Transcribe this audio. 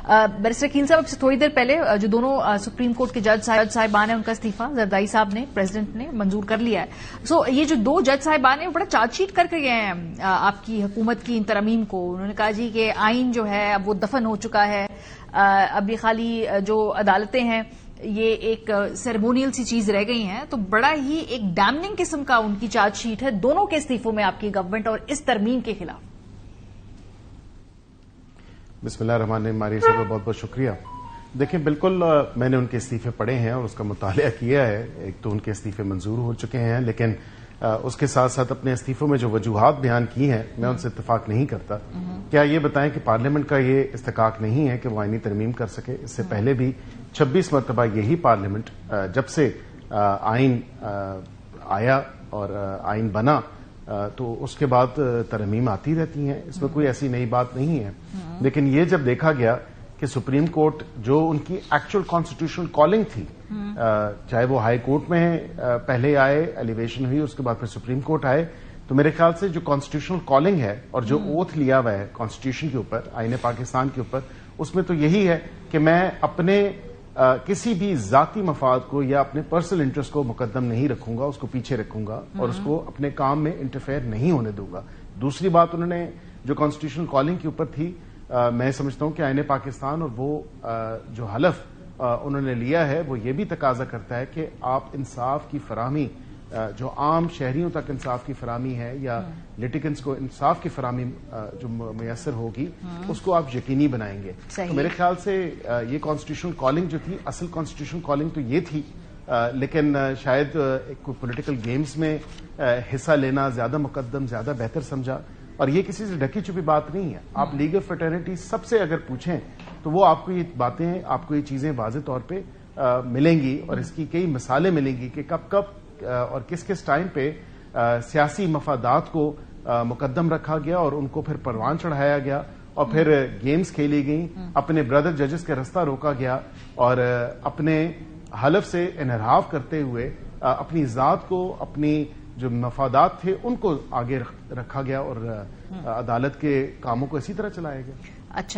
Barrister यकीन साहब, अब से थोड़ी देर पहले जो दोनों सुप्रीम कोर्ट के जज साहिबान हैं, उनका इस्तीफा जरदारी साहब ने, प्रेसिडेंट ने मंजूर कर लिया है। सो ये जो दो जज साहिबान हैं वो बड़ा चार्जशीट करके गए हैं आपकी हुकूमत की इन तरमीम को। उन्होंने कहा जी कि आइन जो है अब वो दफन हो चुका है, अब ये खाली जो अदालतें हैं ये एक सेरेमोनियल सी चीज रह गई हैं। तो बड़ा ही एक डैमनिंग किस्म का उनकी चार्जशीट है दोनों के इस्तीफों में आपकी गवर्नमेंट और इस तरमीम के खिलाफ। बिस्मिल्लाहिर्रहमानिर्रहीम, मारिया साहब बहुत बहुत शुक्रिया। देखिए, बिल्कुल मैंने उनके इस्तीफे पढ़े हैं और उसका मुतालिया किया है। एक तो उनके इस्तीफे मंजूर हो चुके हैं, लेकिन उसके साथ साथ अपने इस्तीफों में जो वजूहात बयान की हैं मैं उनसे इत्तेफाक नहीं करता। क्या ये बताएं कि पार्लियामेंट का ये इस्तेकाक नहीं है कि वो आईनी तरमीम कर सके? इससे पहले भी 26 मरतबा यही पार्लियामेंट जब से आइन आया और आइन बना तो उसके बाद तरमीम आती रहती हैं, इसमें कोई ऐसी नई बात नहीं है। लेकिन ये जब देखा गया कि सुप्रीम कोर्ट जो उनकी एक्चुअल कॉन्स्टिट्यूशनल कॉलिंग थी, चाहे वो हाई कोर्ट में पहले आए, एलिवेशन हुई, उसके बाद फिर सुप्रीम कोर्ट आए, तो मेरे ख्याल से जो कॉन्स्टिट्यूशनल कॉलिंग है और जो ओथ लिया हुआ है कॉन्स्टिट्यूशन के ऊपर, आईने पाकिस्तान के ऊपर, उसमें तो यही है कि मैं अपने किसी भी जाती मफाद को या अपने पर्सनल इंटरेस्ट को मुकद्दम नहीं रखूंगा, उसको पीछे रखूंगा और उसको अपने काम में इंटरफेयर नहीं होने दूंगा। दूसरी बात उन्होंने जो कॉन्स्टिट्यूशनल कॉलिंग के ऊपर थी, मैं समझता हूं कि आईने पाकिस्तान और वो जो हलफ उन्होंने लिया है वो ये भी तकाजा करता है कि आप इंसाफ की फराहमी, जो आम शहरियों तक इंसाफ की फराहमी है या लिटिगेंट्स को इंसाफ की फराहमी जो मुयसर होगी उसको आप यकीनी बनाएंगे। तो मेरे ख्याल से ये कॉन्स्टिट्यूशनल कॉलिंग जो थी, असल कॉन्स्टिट्यूशनल कॉलिंग तो ये थी, लेकिन शायद एक पॉलिटिकल गेम्स में हिस्सा लेना ज्यादा मुकद्दम, ज्यादा बेहतर समझा। और ये किसी से ढकी छुपी बात नहीं है। आप लीगल फ्रेटर्निटी सबसे अगर पूछें तो वो आपको ये बातें, आपको ये चीजें वाज़ेह तौर पे मिलेंगी और इसकी कई मिसालें मिलेंगी कि कब कब और किस किस टाइम पे सियासी मफादात को मुकद्दम रखा गया और उनको फिर परवान चढ़ाया गया और फिर गेम्स खेली गई, अपने ब्रदर जजेस के रास्ता रोका गया और अपने हलफ से इनहराफ करते हुए अपनी जात को, अपनी जो मफादात थे उनको आगे रखा गया और अदालत के कामों को इसी तरह चलाया गया। अच्छा।